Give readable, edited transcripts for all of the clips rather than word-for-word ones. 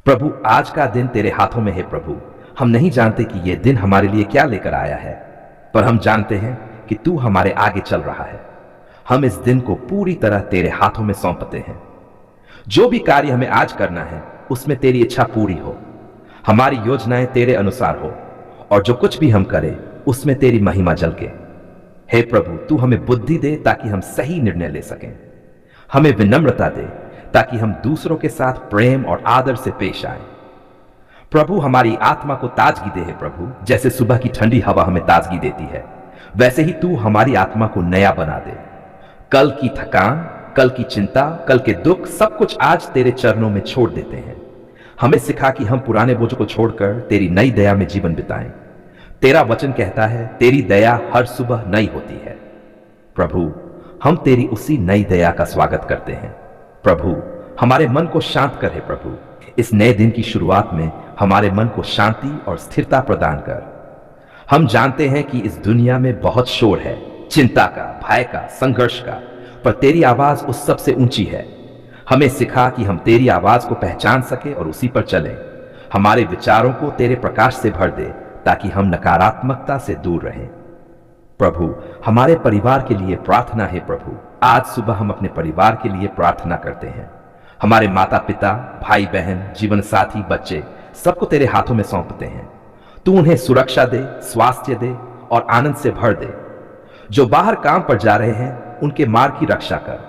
प्रभु, आज का दिन तेरे हाथों में है प्रभु। हम नहीं जानते कि यह दिन हमारे लिए क्या लेकर आया है, पर हम जानते हैं कि तू हमारे आगे चल रहा है। हम इस दिन को पूरी तरह तेरे हाथों में सौंपते हैं। जो भी कार्य हमें आज करना है उसमें तेरी इच्छा पूरी हो, हमारी योजनाएं तेरे अनुसार हो, और जो कुछ भी हम करें उसमें तेरी महिमा झलके। हे प्रभु, तू हमें बुद्धि दे ताकि हम सही निर्णय ले सकें। हमें विनम्रता दे ताकि हम दूसरों के साथ प्रेम और आदर से पेश आए। प्रभु, हमारी आत्मा को ताजगी दे। है प्रभु, जैसे सुबह की ठंडी हवा हमें ताजगी देती है, वैसे ही तू हमारी आत्मा को नया बना दे। कल की थकान, कल की चिंता, कल के दुख, सब कुछ आज तेरे चरणों में छोड़ देते हैं। हमें सिखा कि हम पुराने बोझों को छोड़कर तेरी नई दया में जीवन बिताएं। तेरा वचन कहता है, तेरी दया हर सुबह नई होती है। प्रभु, हम तेरी उसी नई दया का स्वागत करते हैं। प्रभु, हमारे मन को शांत कर। है प्रभु, इस नए दिन की शुरुआत में हमारे मन को शांति और स्थिरता प्रदान कर। हम जानते हैं कि इस दुनिया में बहुत शोर है, चिंता का, भय का, संघर्ष का, पर तेरी आवाज उस सबसे ऊंची है। हमें सिखा कि हम तेरी आवाज को पहचान सके और उसी पर चलें। हमारे विचारों को तेरे प्रकाश से भर दे ताकि हम नकारात्मकता से दूर रहें। प्रभु, हमारे परिवार के लिए प्रार्थना है। प्रभु, आज सुबह हम अपने परिवार के लिए प्रार्थना करते हैं। हमारे माता पिता, भाई बहन, जीवन साथी, बच्चे, सबको तेरे हाथों में सौंपते हैं। तू उन्हें सुरक्षा दे, स्वास्थ्य दे और आनंद से भर दे। जो बाहर काम पर जा रहे हैं उनके मार्ग की रक्षा कर।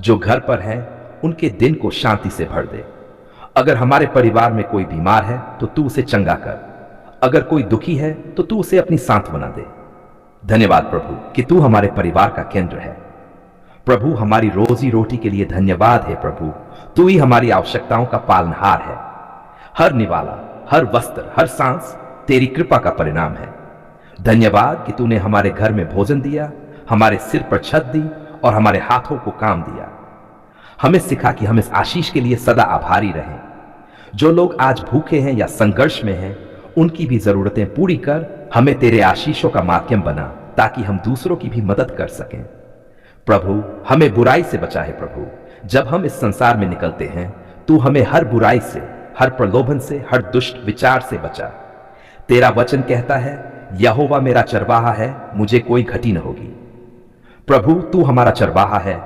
जो घर पर हैं उनके दिन को शांति से भर दे। अगर हमारे परिवार में कोई बीमार है तो तू उसे चंगा कर। अगर कोई दुखी है तो तू उसे अपनी सांत्वना दे। धन्यवाद प्रभु कि तू हमारे परिवार का केंद्र है। प्रभु, हमारी रोजी रोटी के लिए धन्यवाद है। प्रभु, तू ही हमारी आवश्यकताओं का पालनहार है। हर निवाला, हर वस्त्र, हर सांस तेरी कृपा का परिणाम है। धन्यवाद कि तूने हमारे घर में भोजन दिया, हमारे सिर पर छत दी और हमारे हाथों को काम दिया। हमें सिखा कि हम इस आशीष के लिए सदा आभारी रहें। जो लोग आज भूखे हैं या संघर्ष में हैं, उनकी भी जरूरतें पूरी कर। हमें तेरे आशीषों का माध्यम बना ताकि हम दूसरों की भी मदद कर सकें। प्रभु, हमें बुराई से बचा है। प्रभु, जब हम इस संसार में निकलते हैं तू हमें हर बुराई से, हर प्रलोभन से, हर दुष्ट विचार से बचा। तेरा वचन कहता है, यहोवा मेरा चरवाहा है, मुझे कोई घटी न होगी। प्रभु, तू हमारा चरवाहा है।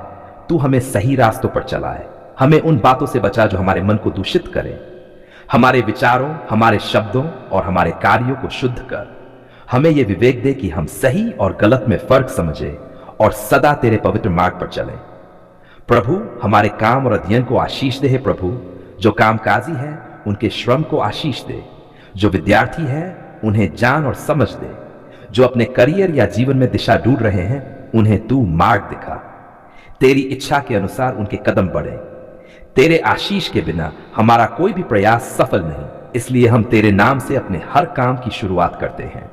तू हमें सही रास्तों पर चलाए। हमें उन बातों से बचा जो हमारे मन को दूषित करें। हमारे विचारों, हमारे शब्दों और हमारे कार्यों को शुद्ध कर। हमें यह विवेक दे कि हम सही और गलत में फर्क समझे और सदा तेरे पवित्र मार्ग पर चलें। प्रभु, हमारे काम और अध्ययन को आशीष दे। प्रभु, जो कामकाजी है उनके श्रम को आशीष दे। जो विद्यार्थी है उन्हें जान और समझ दे। जो अपने करियर या जीवन में दिशा ढूंढ रहे हैं उन्हें तू मार्ग दिखा। तेरी इच्छा के अनुसार उनके कदम बढ़े। तेरे आशीष के बिना हमारा कोई भी प्रयास सफल नहीं, इसलिए हम तेरे नाम से अपने हर काम की शुरुआत करते हैं।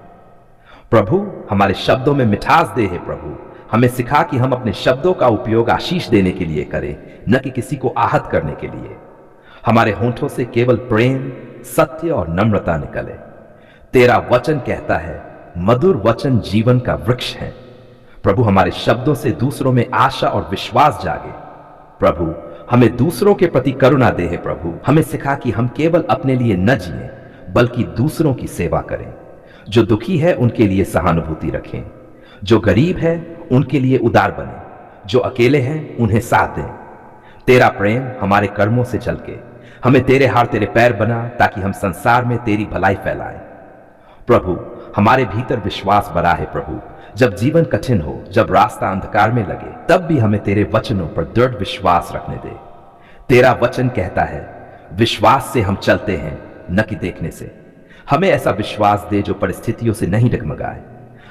प्रभु, हमारे शब्दों में मिठास दे। है प्रभु, हमें सिखा कि हम अपने शब्दों का उपयोग आशीष देने के लिए करें, न कि किसी को आहत करने के लिए। हमारे होंठों से केवल प्रेम, सत्य और नम्रता निकले। तेरा वचन कहता है, मधुर वचन जीवन का वृक्ष है। प्रभु, हमारे शब्दों से दूसरों में आशा और विश्वास जागे। प्रभु, हमें दूसरों के प्रति करुणा दे। है प्रभु, हमें सिखा कि हम केवल अपने लिए न जिए बल्कि दूसरों की सेवा करें। जो दुखी है उनके लिए सहानुभूति रखें। जो गरीब है उनके लिए उदार बने। जो अकेले हैं उन्हें साथ दें। तेरा प्रेम हमारे कर्मों से झलके। हमें तेरे हाथ तेरे पैर बना ताकि हम संसार में तेरी भलाई फैलाएं। प्रभु, हमारे भीतर विश्वास बढ़ा है। प्रभु, जब जीवन कठिन हो, जब रास्ता अंधकार में लगे, तब भी हमें तेरे वचनों पर दृढ़ विश्वास रखने दे। तेरा वचन कहता है, विश्वास से हम चलते हैं, न कि देखने से। हमें ऐसा विश्वास दे जो परिस्थितियों से नहीं डगमगाए।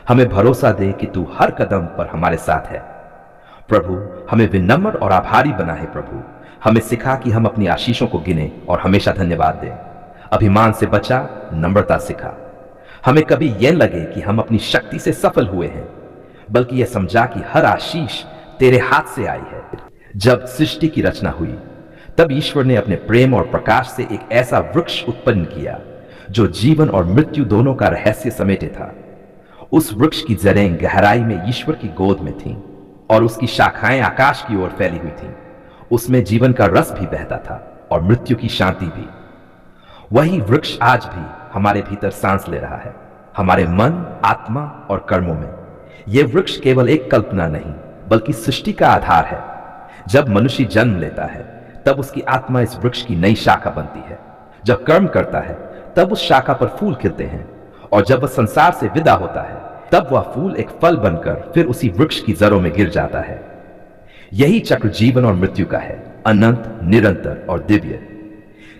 हमें भरोसा दे कि तू हर कदम पर हमारे साथ है। प्रभु, हमें विनम्र और आभारी बना है। प्रभु, हमें सिखा कि हम अपनी आशीषों को गिने और हमेशा धन्यवाद दें। अभिमान से बचा, नम्रता सिखा। हमें कभी यह लगे कि हम अपनी शक्ति से सफल हुए हैं, बल्कि यह समझा कि हर आशीष तेरे हाथ से आई है। जब सृष्टि की रचना हुई तब ईश्वर ने अपने प्रेम और प्रकाश से एक ऐसा वृक्ष उत्पन्न किया जो जीवन और मृत्यु दोनों का रहस्य समेटे था। उस वृक्ष की जड़ें गहराई में ईश्वर की गोद में थीं और उसकी शाखाएं आकाश की ओर फैली हुई थीं। उसमें जीवन का रस भी बहता था और मृत्यु की शांति भी। वही वृक्ष आज भी हमारे भीतर सांस ले रहा है, हमारे मन, आत्मा और कर्मों में। यह वृक्ष केवल एक कल्पना नहीं बल्कि सृष्टि का आधार है। जब मनुष्य जन्म लेता है तब उसकी आत्मा इस वृक्ष की नई शाखा बनती है। जब कर्म करता है तब उस शाखा पर फूल खिलते हैं, और जब वह संसार से विदा होता है तब वह फूल एक फल बनकर फिर उसी वृक्ष की जड़ों में गिर जाता है। यही चक्र जीवन और मृत्यु का है, अनंत, निरंतर और दिव्य।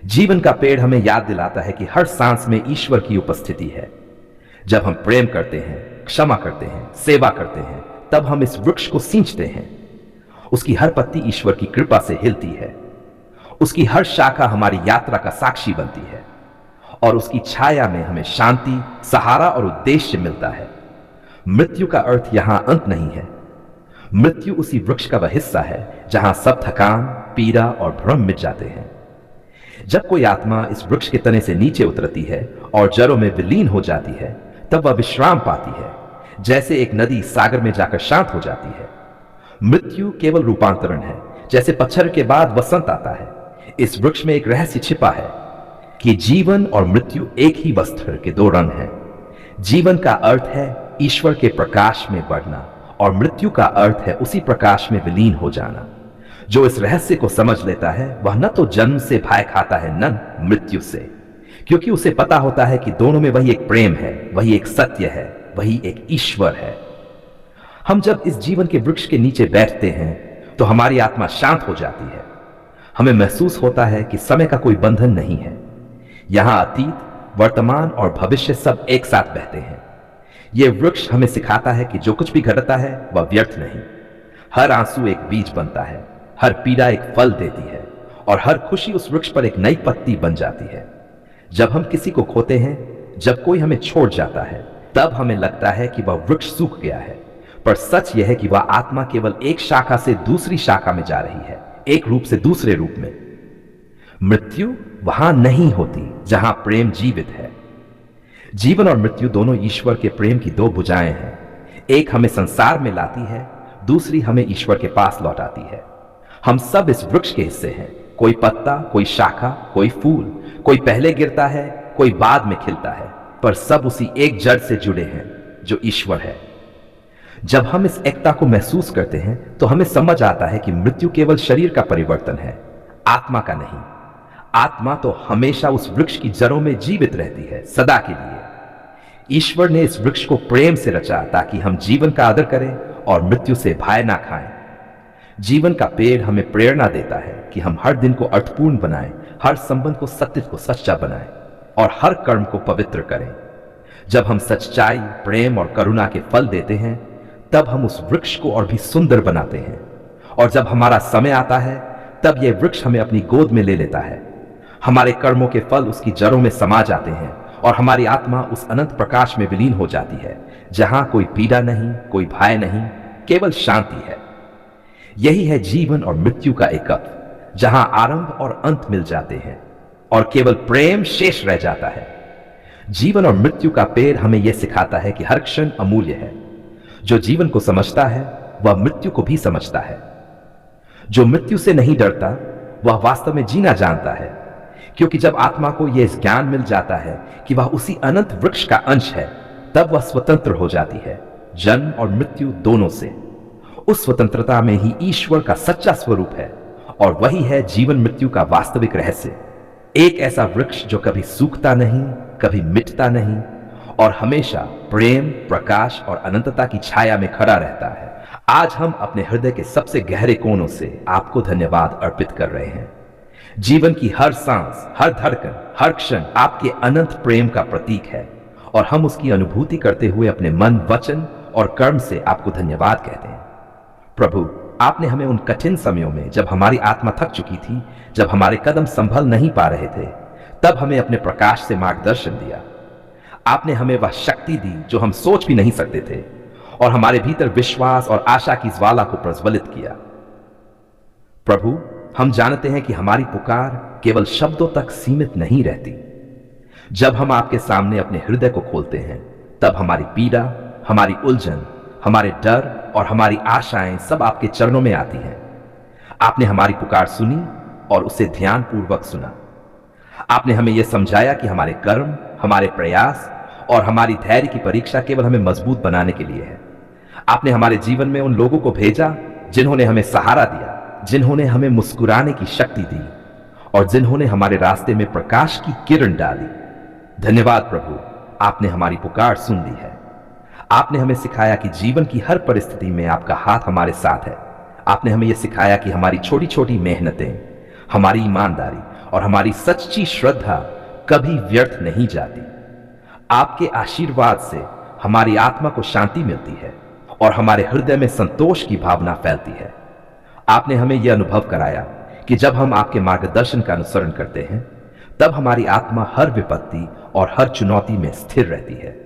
जीवन का पेड़ हमें याद दिलाता है कि हर सांस में ईश्वर की उपस्थिति है। जब हम प्रेम करते हैं, क्षमा करते हैं, सेवा करते हैं, तब हम इस वृक्ष को सींचते हैं। उसकी हर पत्ती ईश्वर की कृपा से हिलती है। उसकी हर शाखा हमारी यात्रा का साक्षी बनती है, और उसकी छाया में हमें शांति, सहारा और उद्देश्य मिलता है। मृत्यु का अर्थ यहां अंत नहीं है। मृत्यु उसी वृक्ष का वह हिस्सा है जहां सब थकान, पीड़ा और भ्रम मिट जाते हैं। जब कोई आत्मा इस वृक्ष के तने से नीचे उतरती है और जड़ों में विलीन हो जाती है, तब वह विश्राम पाती है, जैसे एक नदी सागर में जाकर शांत हो जाती है। मृत्यु केवल रूपांतरण है, जैसे पतझड़ के बाद वसंत आता है। इस वृक्ष में एक रहस्य छिपा है कि जीवन और मृत्यु एक ही वस्त्र के दो रंग हैं। जीवन का अर्थ है ईश्वर के प्रकाश में बढ़ना, और मृत्यु का अर्थ है उसी प्रकाश में विलीन हो जाना। जो इस रहस्य को समझ लेता है वह न तो जन्म से भय खाता है, न मृत्यु से, क्योंकि उसे पता होता है कि दोनों में वही एक प्रेम है, वही एक सत्य है, वही एक ईश्वर है। हम जब इस जीवन के वृक्ष के नीचे बैठते हैं तो हमारी आत्मा शांत हो जाती है। हमें महसूस होता है कि समय का कोई बंधन नहीं है। यहां अतीत, वर्तमान और भविष्य सब एक साथ बहते हैं। यह वृक्ष हमें सिखाता है कि जो कुछ भी घटता है वह व्यर्थ नहीं। हर आंसू एक बीज बनता है, हर पीड़ा एक फल देती है, और हर खुशी उस वृक्ष पर एक नई पत्ती बन जाती है। जब हम किसी को खोते हैं, जब कोई हमें छोड़ जाता है, तब हमें लगता है कि वह वृक्ष सूख गया है, पर सच यह है कि वह आत्मा केवल एक शाखा से दूसरी शाखा में जा रही है, एक रूप से दूसरे रूप में। मृत्यु वहां नहीं होती जहां प्रेम जीवित है। जीवन और मृत्यु दोनों ईश्वर के प्रेम की दो भुजाएं हैं। एक हमें संसार में लाती है, दूसरी हमें ईश्वर के पास लौटाती है। हम सब इस वृक्ष के हिस्से हैं। कोई पत्ता, कोई शाखा, कोई फूल, कोई पहले गिरता है, कोई बाद में खिलता है, पर सब उसी एक जड़ से जुड़े हैं जो ईश्वर है। जब हम इस एकता को महसूस करते हैं तो हमें समझ आता है कि मृत्यु केवल शरीर का परिवर्तन है, आत्मा का नहीं। आत्मा तो हमेशा उस वृक्ष की जड़ों में जीवित रहती है, सदा के लिए। ईश्वर ने इस वृक्ष को प्रेम से रचा ताकि हम जीवन का आदर करें और मृत्यु से भय ना खाएं। जीवन का पेड़ हमें प्रेरणा देता है कि हम हर दिन को अर्थपूर्ण बनाएं, हर संबंध को सत्य को सच्चा बनाएं और हर कर्म को पवित्र करें। जब हम सच्चाई, प्रेम और करुणा के फल देते हैं, तब हम उस वृक्ष को और भी सुंदर बनाते हैं। और जब हमारा समय आता है, तब यह वृक्ष हमें अपनी गोद में ले लेता है। हमारे कर्मों के फल उसकी जड़ों में समा जाते हैं, और हमारी आत्मा उस अनंत प्रकाश में विलीन हो जाती है, जहां कोई पीड़ा नहीं, कोई भय नहीं, केवल शांति है। यही है जीवन और मृत्यु का एकत्व, जहां आरंभ और अंत मिल जाते हैं और केवल प्रेम शेष रह जाता है। जीवन और मृत्यु का पेड़ हमें यह सिखाता है कि हर क्षण अमूल्य है। जो जीवन को समझता है वह मृत्यु को भी समझता है। जो मृत्यु से नहीं डरता वह वास्तव में जीना जानता है, क्योंकि जब आत्मा को यह ज्ञान मिल जाता है कि वह उसी अनंत वृक्ष का अंश है, तब वह स्वतंत्र हो जाती है, जन्म और मृत्यु दोनों से। उस स्वतंत्रता में ही ईश्वर का सच्चा स्वरूप है, और वही है जीवन मृत्यु का वास्तविक रहस्य। एक ऐसा वृक्ष जो कभी सूखता नहीं, कभी मिटता नहीं, और हमेशा प्रेम, प्रकाश और अनंतता की छाया में खड़ा रहता है। आज हम अपने हृदय के सबसे गहरे कोनों से आपको धन्यवाद अर्पित कर रहे हैं। जीवन की हर सांस, हर धड़कन, हर क्षण आपके अनंत प्रेम का प्रतीक है, और हम उसकी अनुभूति करते हुए अपने मन, वचन और कर्म से आपको धन्यवाद कहते हैं। प्रभु, आपने हमें उन कठिन समयों में, जब हमारी आत्मा थक चुकी थी, जब हमारे कदम संभल नहीं पा रहे थे, तब हमें अपने प्रकाश से मार्गदर्शन दिया। आपने हमें वह शक्ति दी जो हम सोच भी नहीं सकते थे, और हमारे भीतर विश्वास और आशा की ज्वाला को प्रज्वलित किया। प्रभु, हम जानते हैं कि हमारी पुकार केवल शब्दों तक सीमित नहीं रहती। जब हम आपके सामने अपने हृदय को खोलते हैं, तब हमारी पीड़ा, हमारी उलझन, हमारे डर और हमारी आशाएं सब आपके चरणों में आती हैं। आपने हमारी पुकार सुनी और उसे ध्यानपूर्वक सुना। आपने हमें यह समझाया कि हमारे कर्म, हमारे प्रयास और हमारी धैर्य की परीक्षा केवल हमें मजबूत बनाने के लिए है। आपने हमारे जीवन में उन लोगों को भेजा जिन्होंने हमें सहारा दिया, जिन्होंने हमें मुस्कुराने की शक्ति दी और जिन्होंने हमारे रास्ते में प्रकाश की किरण डाली। धन्यवाद प्रभु, आपने हमारी पुकार सुन ली है। आपने हमें सिखाया कि जीवन की हर परिस्थिति में आपका हाथ हमारे साथ है। आपने हमें यह सिखाया कि हमारी छोटी छोटी मेहनतें, हमारी ईमानदारी और हमारी सच्ची श्रद्धा कभी व्यर्थ नहीं जाती। आपके आशीर्वाद से हमारी आत्मा को शांति मिलती है और हमारे हृदय में संतोष की भावना फैलती है। आपने हमें यह अनुभव कराया कि जब हम आपके मार्गदर्शन का अनुसरण करते हैं, तब हमारी आत्मा हर विपत्ति और हर चुनौती में स्थिर रहती है।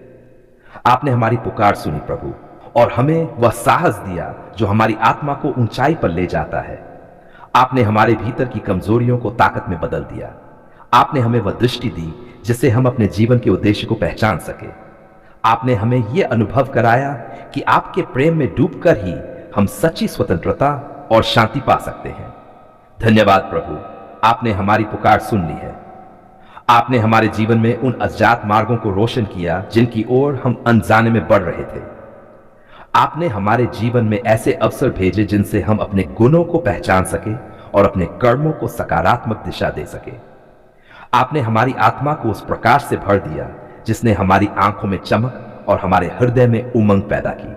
आपने हमारी पुकार सुनी प्रभु, और हमें वह साहस दिया जो हमारी आत्मा को ऊंचाई पर ले जाता है। आपने हमारे भीतर की कमजोरियों को ताकत में बदल दिया। आपने हमें वह दृष्टि दी जिससे हम अपने जीवन के उद्देश्य को पहचान सके। आपने हमें यह अनुभव कराया कि आपके प्रेम में डूबकर ही हम सच्ची स्वतंत्रता और शांति पा सकते हैं। धन्यवाद प्रभु, आपने हमारी पुकार सुन ली है। आपने हमारे जीवन में उन अज्ञात मार्गों को रोशन किया जिनकी ओर हम अनजाने में बढ़ रहे थे। आपने हमारे जीवन में ऐसे अवसर भेजे जिनसे हम अपने गुणों को पहचान सके और अपने कर्मों को सकारात्मक दिशा दे सके। आपने हमारी आत्मा को उस प्रकाश से भर दिया जिसने हमारी आंखों में चमक और हमारे हृदय में उमंग पैदा की।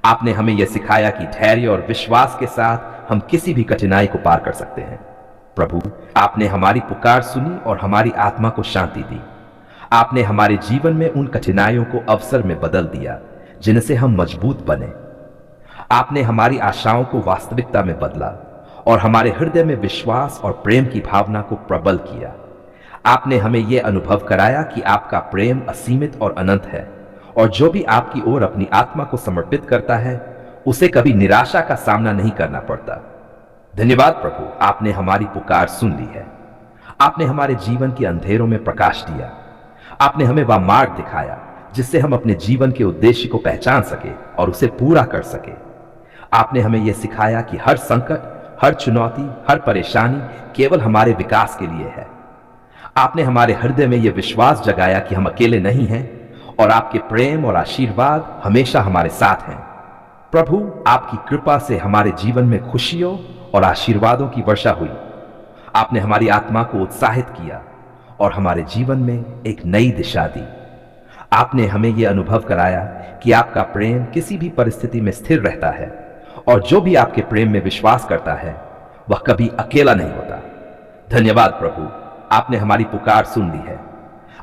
आपने हमें यह सिखाया कि धैर्य और विश्वास के साथ हम किसी भी कठिनाई को पार कर सकते हैं। प्रभु, आपने हमारी पुकार सुनी और हमारी आत्मा को शांति दी। आपने हमारे जीवन में उन कठिनाइयों को अवसर में बदल दिया जिनसे हम मजबूत बने। आपने हमारी आशाओं को वास्तविकता में बदला और हमारे हृदय में विश्वास और प्रेम की भावना को प्रबल किया। आपने हमें यह अनुभव कराया कि आपका प्रेम असीमित और अनंत है, और जो भी आपकी ओर अपनी आत्मा को समर्पित करता है उसे कभी निराशा का सामना नहीं करना पड़ता। धन्यवाद प्रभु, आपने हमारी पुकार सुन ली है। आपने हमारे जीवन के अंधेरों में प्रकाश दिया। आपने हमें वह मार्ग दिखाया जिससे हम अपने जीवन के उद्देश्य को पहचान सके और उसे पूरा कर सके। आपने हमें यह सिखाया कि हर संकट, हर चुनौती, हर परेशानी केवल हमारे विकास के लिए है। आपने हमारे हृदय में यह विश्वास जगाया कि हम अकेले नहीं हैं और आपके प्रेम और आशीर्वाद हमेशा हमारे साथ हैं। प्रभु, आपकी कृपा से हमारे जीवन में खुशियों और आशीर्वादों की वर्षा हुई। आपने हमारी आत्मा को उत्साहित किया और हमारे जीवन में एक नई दिशा दी। आपने हमें यह अनुभव कराया कि आपका प्रेम किसी भी परिस्थिति में स्थिर रहता है, और जो भी आपके प्रेम में विश्वास करता है वह कभी अकेला नहीं होता। धन्यवाद प्रभु, आपने हमारी पुकार सुन ली है।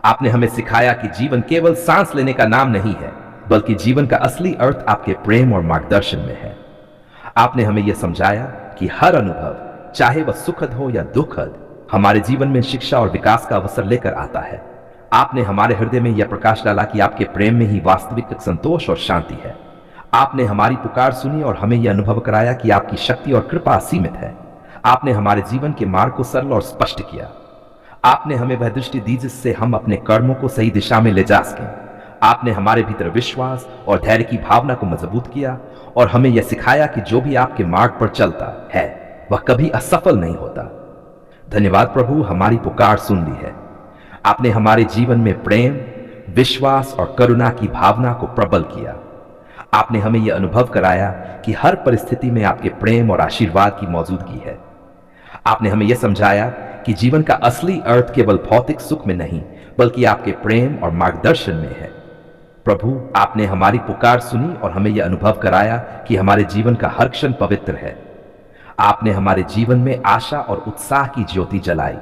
आपने हमें सिखाया कि जीवन केवल सांस लेने का नाम नहीं है, बल्कि जीवन का असली अर्थ आपके प्रेम और मार्गदर्शन में है। आपने हमें यह समझाया कि हर अनुभव, चाहे वह सुखद हो या दुखद, हमारे जीवन में शिक्षा और विकास का अवसर लेकर आता है। आपने हमारे हृदय में यह प्रकाश डाला कि आपके प्रेम में ही वास्तविक संतोष और शांति है। आपने हमारी पुकार सुनी और हमें यह अनुभव कराया कि आपकी शक्ति और कृपा असीमित है। आपने हमारे जीवन के मार्ग को सरल और स्पष्ट किया। आपने हमें वह दृष्टि दी जिससे हम अपने कर्मों को सही दिशा में ले जा सकें। आपने हमारे भीतर विश्वास और धैर्य की भावना को मजबूत किया और हमें यह सिखाया कि जो भी आपके मार्ग पर चलता है वह कभी असफल नहीं होता। धन्यवाद प्रभु, हमारी पुकार सुन ली है। आपने हमारे जीवन में प्रेम, विश्वास और करुणा की भावना को प्रबल किया। आपने हमें यह अनुभव कराया कि हर परिस्थिति में आपके प्रेम और आशीर्वाद की मौजूदगी है। आपने हमें यह समझाया कि जीवन का असली अर्थ केवल भौतिक सुख में नहीं, बल्कि आपके प्रेम और मार्गदर्शन में है। प्रभु, आपने हमारी पुकार सुनी और हमें यह अनुभव कराया कि हमारे जीवन का हर क्षण पवित्र है। आपने हमारे जीवन में आशा और उत्साह की ज्योति जलाई।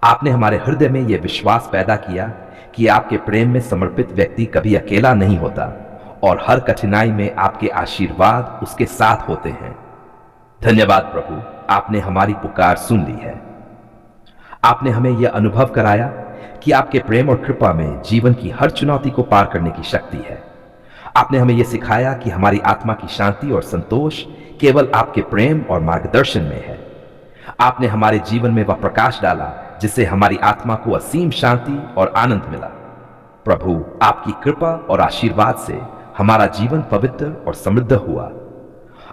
आपने हमारे हृदय में यह विश्वास पैदा किया कि आपके प्रेम में समर्पित व्यक्ति कभी अकेला नहीं होता और हर कठिनाई में आपके आशीर्वाद उसके साथ होते हैं। धन्यवाद प्रभु, आपने हमारी पुकार सुन ली है। आपने हमें यह अनुभव कराया कि आपके प्रेम और कृपा में जीवन की हर चुनौती को पार करने की शक्ति है। आपने हमें यह सिखाया कि हमारी आत्मा की शांति और संतोष केवल आपके प्रेम और मार्गदर्शन में है। आपने हमारे जीवन में वह प्रकाश डाला जिससे हमारी आत्मा को असीम शांति और आनंद मिला। प्रभु, आपकी कृपा और आशीर्वाद से हमारा जीवन पवित्र और समृद्ध हुआ।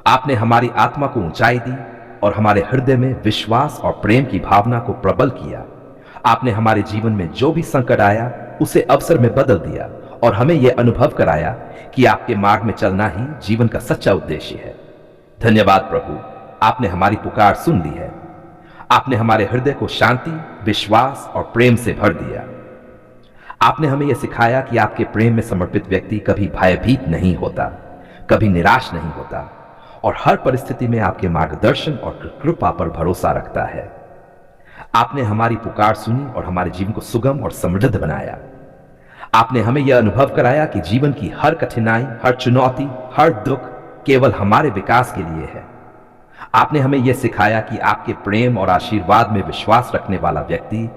आपने हमारी आत्मा को ऊंचाई दी और हमारे हृदय में विश्वास और प्रेम की भावना को प्रबल किया। आपने हमारे जीवन में जो भी संकट आया उसे अवसर में बदल दिया और हमें यह अनुभव कराया कि आपके मार्ग में चलना ही जीवन का सच्चा उद्देश्य है। धन्यवाद प्रभु, आपने हमारी पुकार सुन ली है। आपने हमारे हृदय को शांति, विश्वास और प्रेम से भर दिया। आपने हमें यह सिखाया कि आपके प्रेम में समर्पित व्यक्ति कभी भयभीत नहीं होता, कभी निराश नहीं होता और हर परिस्थिति में आपके मार्गदर्शन और कृपा पर भरोसा रखता है। आपने हमारी पुकार सुनी और हमारे जीवन को सुगम और समृद्ध बनाया। आपने हमें यह अनुभव कराया कि जीवन की हर कठिनाई, हर चुनौती, हर दुख केवल हमारे विकास के लिए है। आपने हमें यह सिखाया कि आपके प्रेम और आशीर्वाद में विश्वास रखने वाला व्यक्ति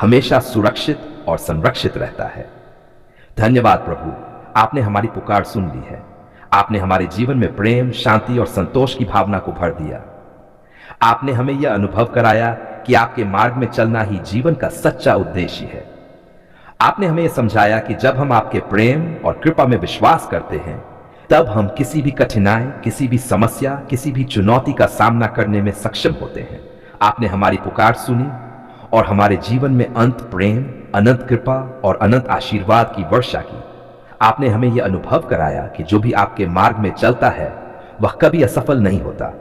हमेशा सुरक्षित और संरक्षित रहता है। धन्यवाद प्रभु, आपने हमारी पुकार सुन ली है। आपने हमारे जीवन में प्रेम, शांति और संतोष की भावना को भर दिया। आपने हमें यह अनुभव कराया कि आपके मार्ग में चलना ही जीवन का सच्चा उद्देश्य है। आपने हमें यह समझाया कि जब हम आपके प्रेम और कृपा में विश्वास करते हैं, तब हम किसी भी कठिनाई, किसी भी समस्या, किसी भी चुनौती का सामना करने में सक्षम होते हैं। आपने हमारी पुकार सुनी और हमारे जीवन में अनंत प्रेम, अनंत कृपा और अनंत आशीर्वाद की वर्षा की। आपने हमें यह अनुभव कराया कि जो भी आपके मार्ग में चलता है वह कभी असफल नहीं होता।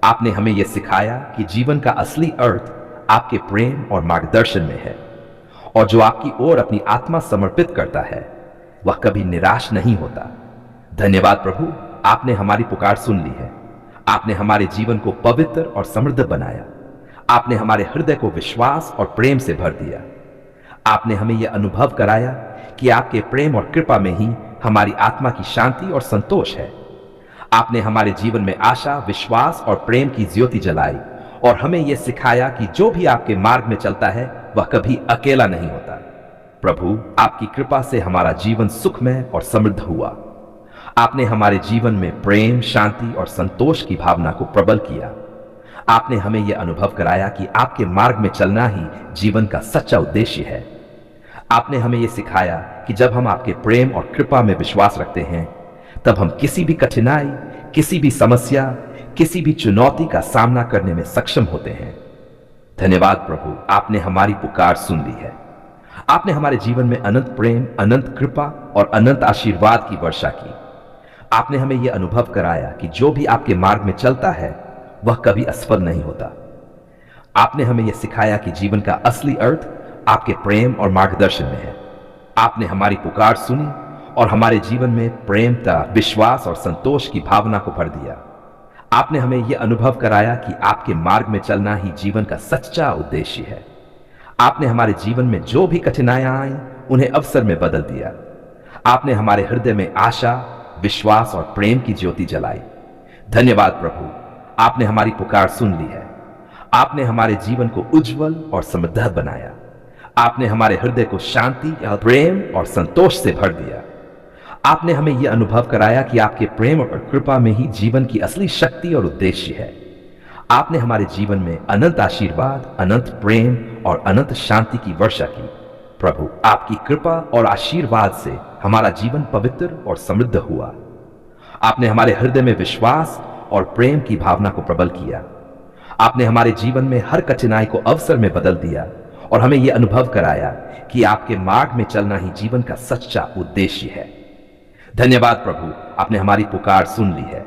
आपने हमें यह सिखाया कि जीवन का असली अर्थ आपके प्रेम और मार्गदर्शन में है और जो आपकी ओर अपनी आत्मा समर्पित करता है वह कभी निराश नहीं होता। धन्यवाद प्रभु, आपने हमारी पुकार सुन ली है। आपने हमारे जीवन को पवित्र और समृद्ध बनाया। आपने हमारे हृदय को विश्वास और प्रेम से भर दिया। आपने हमें यह अनुभव कराया कि आपके प्रेम और कृपा में ही हमारी आत्मा की शांति और संतोष है। आपने हमारे जीवन में आशा, विश्वास और प्रेम की ज्योति जलाई और हमें यह सिखाया कि जो भी आपके मार्ग में चलता है वह कभी अकेला नहीं होता। प्रभु, आपकी कृपा से हमारा जीवन सुखमय और समृद्ध हुआ। आपने हमारे जीवन में प्रेम, शांति और संतोष की भावना को प्रबल किया। आपने हमें यह अनुभव कराया कि आपके मार्ग में चलना ही जीवन का सच्चा उद्देश्य है। आपने हमें यह सिखाया कि जब हम आपके प्रेम और कृपा में विश्वास रखते हैं, तब हम किसी भी कठिनाई, किसी भी समस्या, किसी भी चुनौती का सामना करने में सक्षम होते हैं। धन्यवाद प्रभु, आपने हमारी पुकार सुन ली है। आपने हमारे जीवन में अनंत प्रेम, अनंत कृपा और अनंत आशीर्वाद की वर्षा की। आपने हमें यह अनुभव कराया कि जो भी आपके मार्ग में चलता है वह कभी असफल नहीं होता। आपने हमें यह सिखाया कि जीवन का असली अर्थ आपके प्रेम और मार्गदर्शन में है। आपने हमारी पुकार सुनी और हमारे जीवन में प्रेमता, विश्वास और संतोष की भावना को भर दिया। आपने हमें यह अनुभव कराया कि आपके मार्ग में चलना ही जीवन का सच्चा उद्देश्य है। आपने हमारे जीवन में जो भी कठिनाइयां आई उन्हें अवसर में बदल दिया। आपने हमारे हृदय में आशा, विश्वास और प्रेम की ज्योति जलाई। धन्यवाद प्रभु, आपने हमारी पुकार सुन ली है। आपने हमारे जीवन को उज्जवल और समृद्ध बनाया। आपने हमारे हृदय को शांति, प्रेम और संतोष से भर दिया। आपने हमें यह अनुभव कराया कि आपके प्रेम और कृपा में ही जीवन की असली शक्ति और उद्देश्य है। आपने हमारे जीवन में अनंत आशीर्वाद, अनंत प्रेम और अनंत शांति की वर्षा की। प्रभु, आपकी कृपा और आशीर्वाद से हमारा जीवन पवित्र और समृद्ध हुआ। आपने हमारे हृदय में विश्वास और प्रेम की भावना को प्रबल किया। आपने हमारे जीवन में हर कठिनाई को अवसर में बदल दिया और हमें यह अनुभव कराया कि आपके मार्ग में चलना ही जीवन का सच्चा उद्देश्य है। धन्यवाद प्रभु, आपने हमारी पुकार सुन ली है।